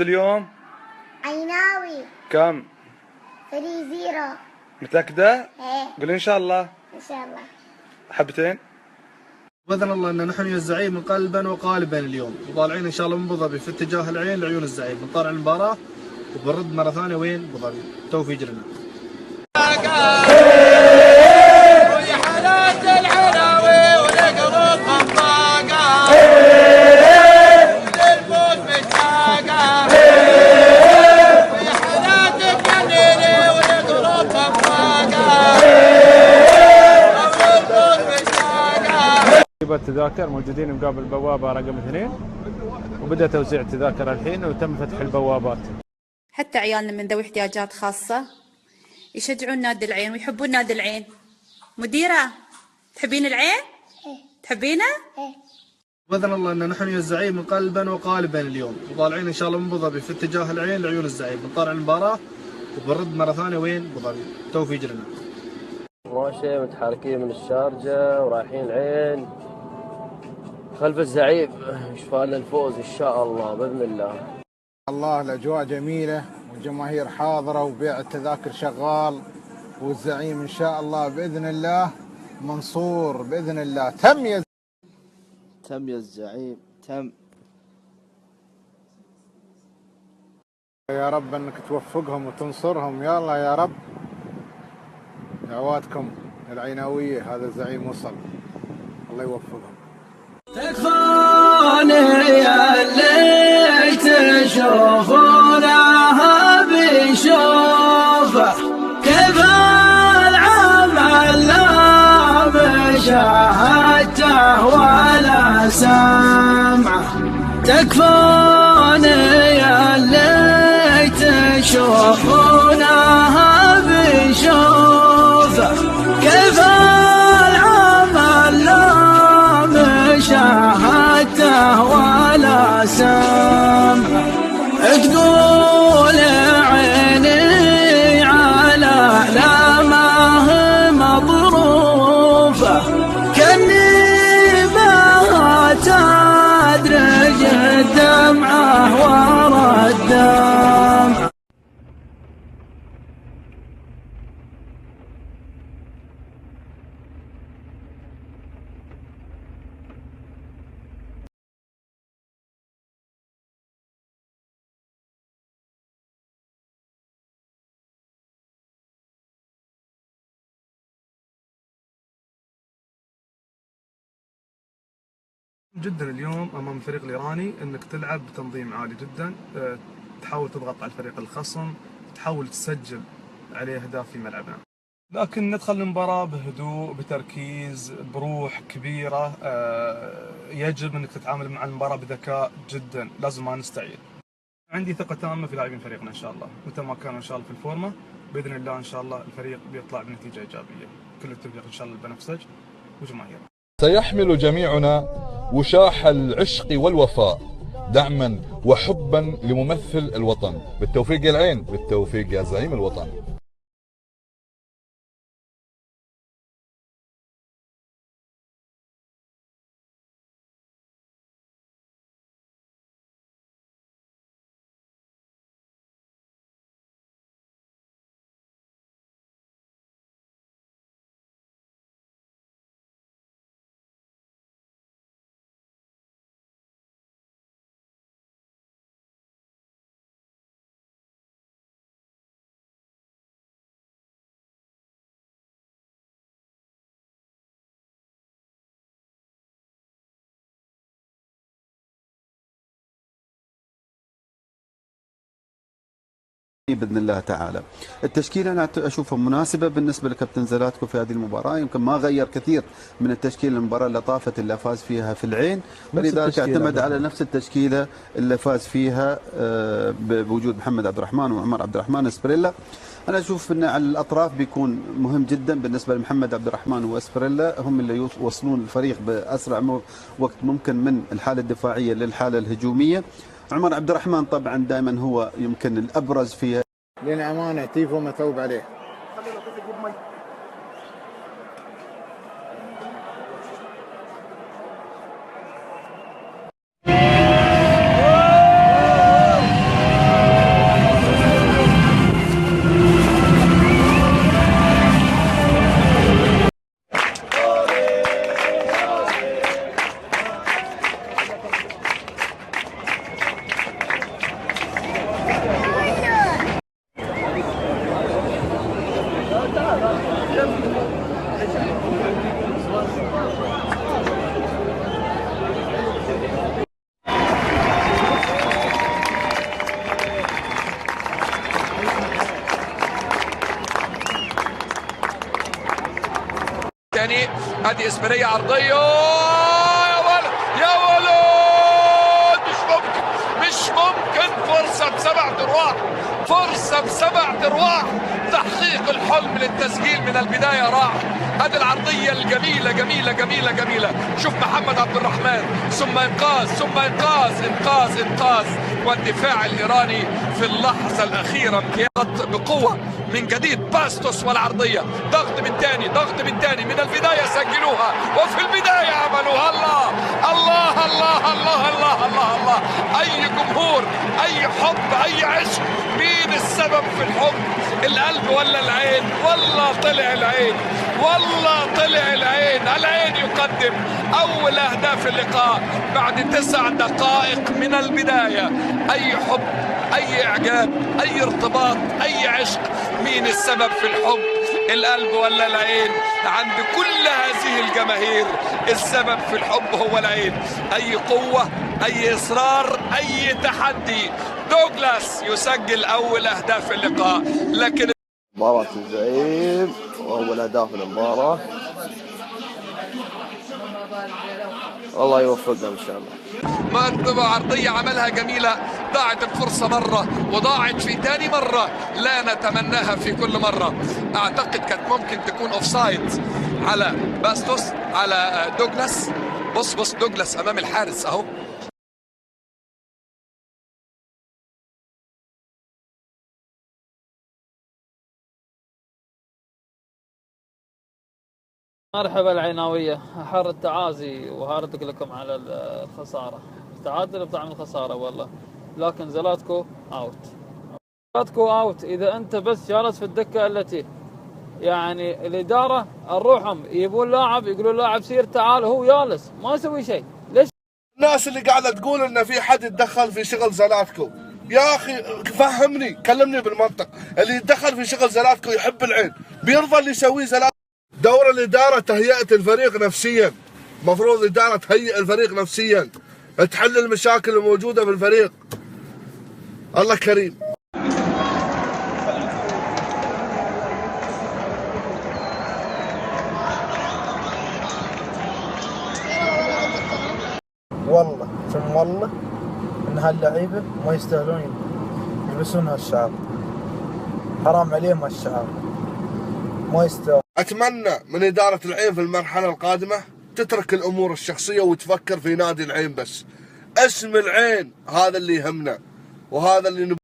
اليوم؟ عيناوي. كم؟ 3-0. متأكدة؟ ايه قولي إن شاء الله. ان شاء الله. حبتين؟ باذن الله ان نحن الزعيم قلبا وقالبا اليوم، وطالعين ان شاء الله من ابو ظبي في اتجاه العين لعيون الزعيم، بنطالع المباراه وبنرد مره ثانيه وين؟ ابو ظبي. توفيق لنا. التذاكر موجودين مقابل البوابة رقم 2، وبدأ توزيع التذاكر الحين وتم فتح البوابات. حتى عيالنا من ذوي احتياجات خاصة يشجعون نادي العين ويحبون نادي العين. مديرة، تحبين العين؟ تحبينه؟ باذن الله ان نحن الزعيم قلبا وقالبا اليوم، وطالعين ان شاء الله من ابو ظبي في اتجاه العين لعيون الزعيم، بنطالع المباراه وبنرد مره ثانيه وين؟ ابو ظبي. توفيق لنا. ماشي متحركين من الشارجة ورايحين العين خلف الزعيم، يشفى لنا الفوز ان شاء الله باذن الله. الاجواء جميله والجماهير حاضره وبيع التذاكر شغال، والزعيم ان شاء الله باذن الله منصور باذن الله. تم يا الزعيم تم. يا رب انك توفقهم وتنصرهم، يلا يا رب. دعواتكم العيناويه، هذا الزعيم وصل، الله يوفقهم. تكفوني يا اللي تشوفونها بنشوفه، كيف العمل لا مشاهدته ولا سمعه. تكفوني يا اللي تشوفونها بنشوفه، كيف العمل لا مشاهدته ولا سمعه. تقول عيني على لامه مظروفه، كني بها تدرج الدمعه ورا الدمع. جدا اليوم امام الفريق الايراني انك تلعب بتنظيم عالي جدا، تحاول تضغط على الفريق الخصم، تحاول تسجل عليه اهداف في ملعبنا، لكن ندخل المباراه بهدوء بتركيز بروح كبيره. يجب انك تتعامل مع المباراه بذكاء جدا، لازم ما نستعجل. عندي ثقه تامه في لاعبين فريقنا ان شاء الله، متى ما كانوا ان شاء الله في الفورمه باذن الله ان شاء الله الفريق بيطلع بنتيجه ايجابيه. كل التوفيق ان شاء الله للبنفسج وجماهيره. سيحمل جميعنا وشاح العشق والوفاء دعما وحبا لممثل الوطن. بالتوفيق يا العين، بالتوفيق يا زعيم الوطن. باذن الله تعالى. التشكيله انا اشوفها مناسبه بالنسبه لكابتن زلاتكو في هذه المباراه، يمكن ما غير كثير من التشكيله المباراه اللي طافت اللي فاز فيها في العين، فلذلك اعتمد على نفس التشكيله اللي فاز فيها بوجود محمد عبد الرحمن وعمر عبد الرحمن اسبريلا. انا اشوف ان على الاطراف بيكون مهم جدا بالنسبه لمحمد عبد الرحمن واسبريلا، هم اللي يوصلون الفريق باسرع وقت ممكن من الحاله الدفاعيه للحاله الهجوميه. عمر عبد الرحمن طبعا دائما هو يمكن الابرز فيها. للامانه تيفو متعوب عليه. الثاني. هذه اسبريه عرضيه يا ولد يا ولد، مش ممكن فرصه ب7 ارواح، فرصه ب7 ارواح، تحقيق الحلم للتسجيل من البدايه راح. هذه العرضيه الجميله جميله جميله جميله. شوف محمد عبد الرحمن، ثم انقاذ ثم انقاذ انقاذ انقاذ، والدفاع الايراني في اللحظه الاخيره ضغط بقوه من جديد. باستوس والعرضيه، ضغط من ثاني، ضغط من ثاني، من البدايه سجلوها وفي البدايه عملوها. الله الله الله الله الله الله الله، اي جمهور، اي حب، اي عشق. مين السبب في الحب؟ القلب ولا العين؟ والله طلع العين، والله طلع العين. العين يقدم اول اهداف اللقاء بعد 9 دقائق من البدايه. اي حب، اي اعجاب، اي ارتباط، اي عشق. مين السبب في الحب؟ القلب ولا العين؟ عند كل هذه الجماهير السبب في الحب هو العين. اي قوه، اي اصرار، اي تحدي. دوغلاس يسجل اول اهداف اللقاء. لكن مباراة الزعيم واول اهداف المباراة، الله يوفقنا ان شاء الله. مرتبة عرضية عملها جميلة، ضاعت الفرصة مرة وضاعت في تاني مرة، لا نتمناها في كل مرة. اعتقد كانت ممكن تكون اوفسايد على باستوس، على دوغلاس. بص بص دوغلاس امام الحارس اهو. مرحبا العيناوية، أحر التعازي وهارتك لكم على الخسارة. تعادل بطعم الخسارة والله، لكن زلاتكو أوت. زلاتكو أوت. إذا أنت بس جالس في الدكة التي يعني الإدارة نروحهم يبون لاعب، يقولون لاعب سير تعال، هو جالس ما يسوي شيء. ليش؟ الناس اللي قاعدة تقول إن في حد يتدخل في شغل زلاتكو، يا أخي فهمني، كلمني بالمنطق. اللي يتدخل في شغل زلاتكو يحب العين، بيرضى اللي يسويه زلاتكو. دور الإدارة تهيئة الفريق نفسيا، مفروض الإدارة تهيئ الفريق نفسيا، تحل المشاكل الموجودة في الفريق. الله كريم. والله ثم والله ان هاللعيبه ما يستاهلون يلبسون هالشعار، حرام عليهم هالشعار، ما يستاهل. اتمنى من اداره العين في المرحله القادمه تترك الامور الشخصيه وتفكر في نادي العين بس. اسم العين هذا اللي يهمنا وهذا اللي